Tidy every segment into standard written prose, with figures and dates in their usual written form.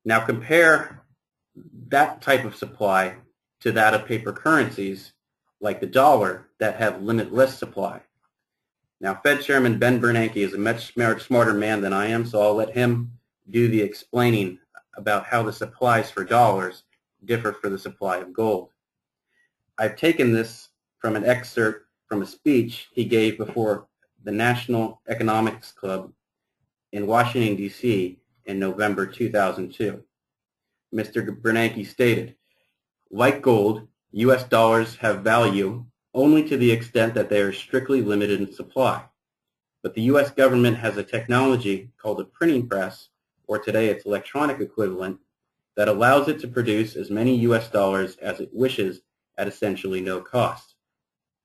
Now compare that type of supply to that of paper currencies like the dollar that have limitless supply. Now, Fed Chairman Ben Bernanke is a much smarter man than I am, so I'll let him do the explaining about how the supplies for dollars differ from the supply of gold. I've taken this from an excerpt from a speech he gave before the National Economics Club in Washington, D.C. in November 2002. Mr. Bernanke stated, "Like gold, U.S. dollars have value only to the extent that they are strictly limited in supply. But the U.S. government has a technology called a printing press, or today its electronic equivalent, that allows it to produce as many U.S. dollars as it wishes at essentially no cost.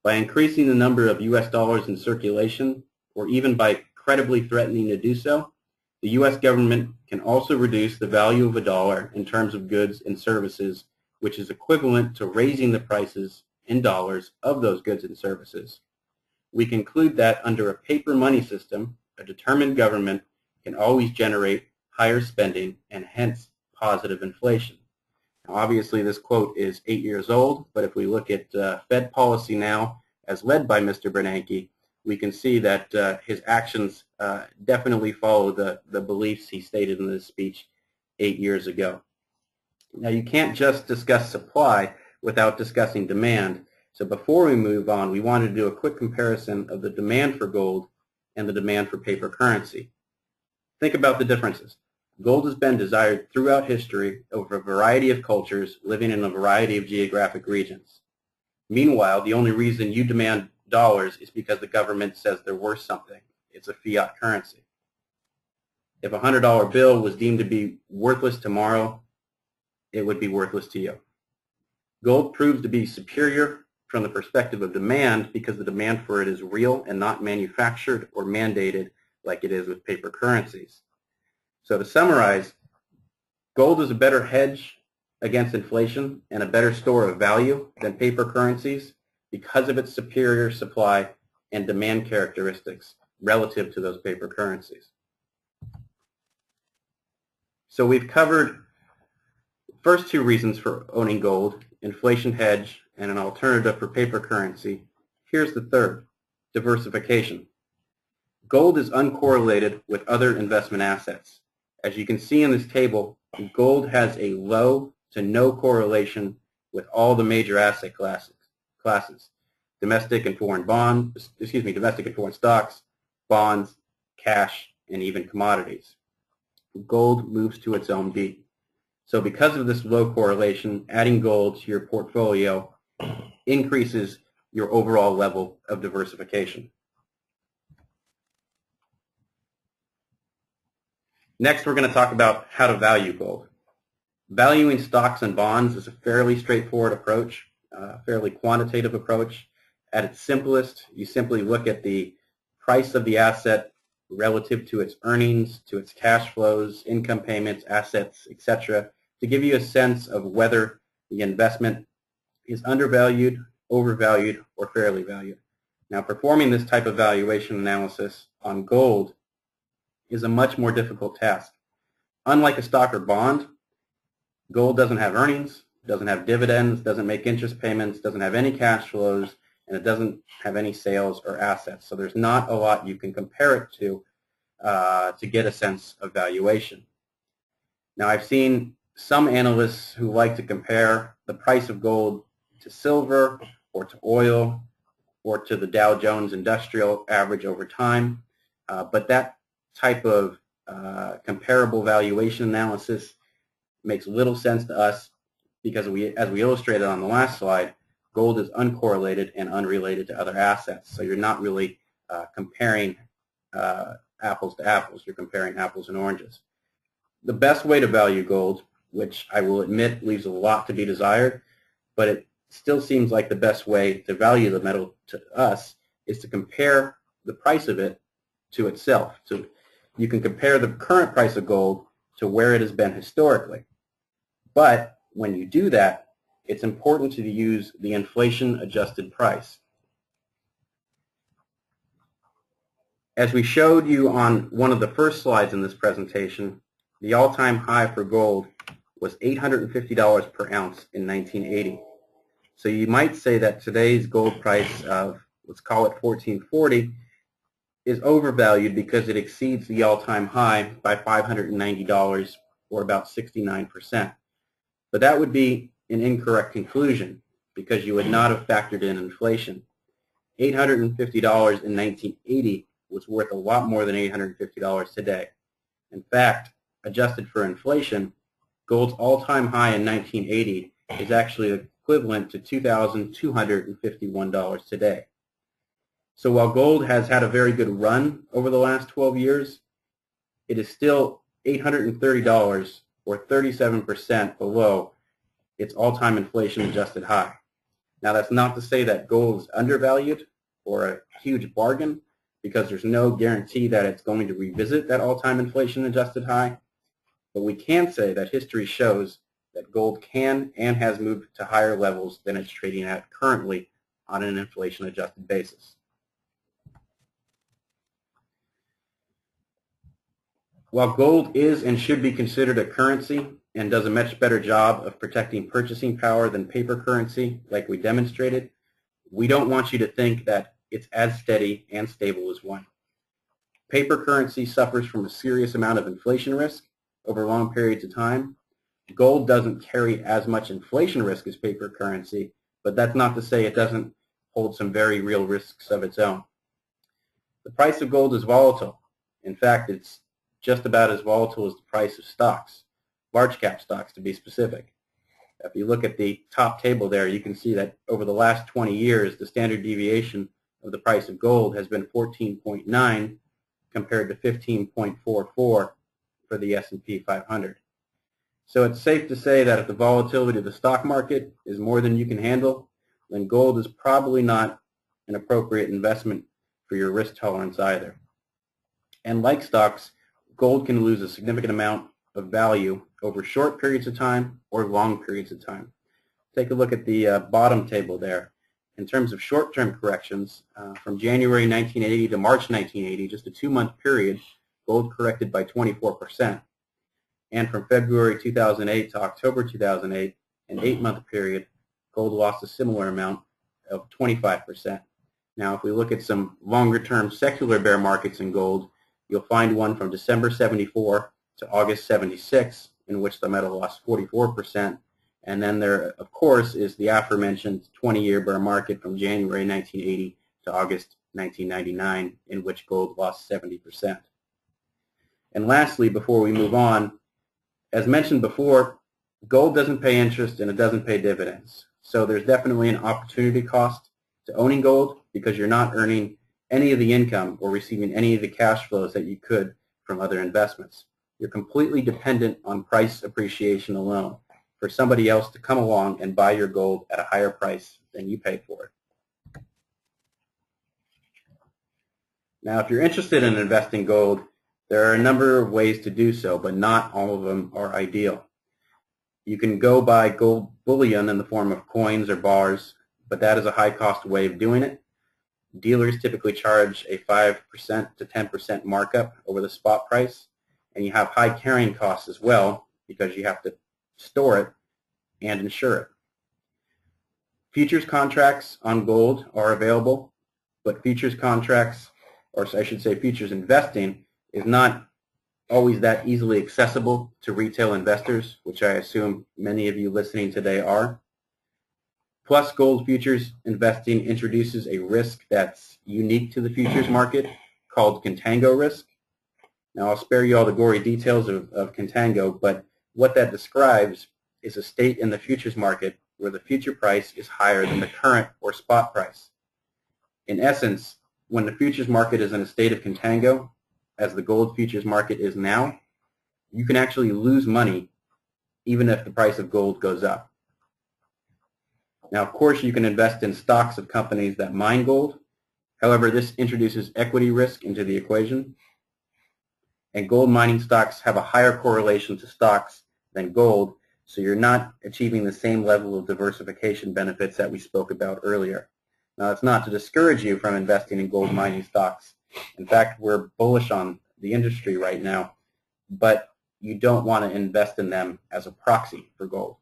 By increasing the number of U.S. dollars in circulation, or even by credibly threatening to do so, the U.S. government can also reduce the value of a dollar in terms of goods and services, which is equivalent to raising the prices in dollars of those goods and services. We conclude that under a paper money system, a determined government can always generate higher spending and hence positive inflation." Now, obviously, this quote is 8 years old, but if we look at Fed policy now as led by Mr. Bernanke, we can see that his actions definitely follow the beliefs he stated in this speech 8 years ago. Now, you can't just discuss supply without discussing demand. So before we move on, we wanted to do a quick comparison of the demand for gold and the demand for paper currency. Think about the differences. Gold has been desired throughout history over a variety of cultures living in a variety of geographic regions. Meanwhile, the only reason you demand dollars is because the government says they're worth something. It's a fiat currency. If a $100 bill was deemed to be worthless tomorrow, it would be worthless to you. Gold proves to be superior from the perspective of demand because the demand for it is real and not manufactured or mandated like it is with paper currencies. So to summarize, gold is a better hedge against inflation and a better store of value than paper currencies because of its superior supply and demand characteristics relative to those paper currencies. So we've covered the first two reasons for owning gold, inflation hedge and an alternative for paper currency. Here's the third, diversification. Gold is uncorrelated with other investment assets. As you can see in this table, gold has a low to no correlation with all the major asset classes, domestic and foreign stocks, bonds, cash, and even commodities. Gold moves to its own beat. So because of this low correlation, adding gold to your portfolio increases your overall level of diversification. Next, we're going to talk about how to value gold. Valuing stocks and bonds is a fairly straightforward approach, a fairly quantitative approach. At its simplest, you simply look at the price of the asset relative to its earnings, to its cash flows, income payments, assets, etc., to give you a sense of whether the investment is undervalued, overvalued, or fairly valued. Now, performing this type of valuation analysis on gold is a much more difficult task. Unlike a stock or bond, gold doesn't have earnings, doesn't have dividends, doesn't make interest payments, doesn't have any cash flows, and it doesn't have any sales or assets. So there's not a lot you can compare it to get a sense of valuation. Now, I've seen some analysts who like to compare the price of gold to silver or to oil or to the Dow Jones Industrial Average over time, but that type of comparable valuation analysis makes little sense to us because as we illustrated on the last slide, gold is uncorrelated and unrelated to other assets. So you're not really comparing apples to apples. You're comparing apples and oranges. The best way to value gold, which I will admit leaves a lot to be desired, but it still seems like the best way to value the metal to us, is to compare the price of it to itself. So you can compare the current price of gold to where it has been historically. But when you do that, it's important to use the inflation-adjusted price. As we showed you on one of the first slides in this presentation, the all-time high for gold was $850 per ounce in 1980. So you might say that today's gold price of, let's call it $1,440, is overvalued because it exceeds the all-time high by $590, or about 69%. But that would be an incorrect conclusion because you would not have factored in inflation. $850 in 1980 was worth a lot more than $850 today. In fact, adjusted for inflation, gold's all-time high in 1980 is actually equivalent to $2,251 today. So while gold has had a very good run over the last 12 years, it is still $830, or 37% below its all-time inflation-adjusted high. Now, that's not to say that gold is undervalued or a huge bargain, because there's no guarantee that it's going to revisit that all-time inflation-adjusted high. But we can say that history shows that gold can and has moved to higher levels than it's trading at currently on an inflation-adjusted basis. While gold is and should be considered a currency and does a much better job of protecting purchasing power than paper currency, like we demonstrated, we don't want you to think that it's as steady and stable as one. Paper currency suffers from a serious amount of inflation risk over long periods of time. Gold doesn't carry as much inflation risk as paper currency, but that's not to say it doesn't hold some very real risks of its own. The price of gold is volatile. In fact, it's just about as volatile as the price of stocks, large cap stocks to be specific. If you look at the top table there, you can see that over the last 20 years, the standard deviation of the price of gold has been 14.9 compared to 15.44 for the S&P 500. So it's safe to say that if the volatility of the stock market is more than you can handle, then gold is probably not an appropriate investment for your risk tolerance either. And like stocks, gold can lose a significant amount of value over short periods of time or long periods of time. Take a look at the bottom table there. In terms of short-term corrections, from January 1980 to March 1980, just a 2-month period, gold corrected by 24%. And from February 2008 to October 2008, an 8-month period, gold lost a similar amount of 25%. Now, if we look at some longer-term secular bear markets in gold, you'll find one from December 74 to August 76, in which the metal lost 44%. And then there, of course, is the aforementioned 20-year bear market from January 1980 to August 1999, in which gold lost 70%. And lastly, before we move on, as mentioned before, gold doesn't pay interest and it doesn't pay dividends. So there's definitely an opportunity cost to owning gold because you're not earning any of the income or receiving any of the cash flows that you could from other investments. You're completely dependent on price appreciation alone for somebody else to come along and buy your gold at a higher price than you paid for it. Now, if you're interested in investing gold, there are a number of ways to do so, but not all of them are ideal. You can go buy gold bullion in the form of coins or bars, but that is a high-cost way of doing it. Dealers typically charge a 5% to 10% markup over the spot price, and you have high carrying costs as well because you have to store it and insure it. Futures contracts on gold are available, but futures contracts, or I should say futures investing, is not always that easily accessible to retail investors, which I assume many of you listening today are. Plus, gold futures investing introduces a risk that's unique to the futures market called contango risk. Now, I'll spare you all the gory details of contango, but what that describes is a state in the futures market where the future price is higher than the current or spot price. In essence, when the futures market is in a state of contango, as the gold futures market is now, you can actually lose money even if the price of gold goes up. Now, of course, you can invest in stocks of companies that mine gold. However, this introduces equity risk into the equation. And gold mining stocks have a higher correlation to stocks than gold, so you're not achieving the same level of diversification benefits that we spoke about earlier. Now, it's not to discourage you from investing in gold mining stocks. In fact, we're bullish on the industry right now, but you don't want to invest in them as a proxy for gold.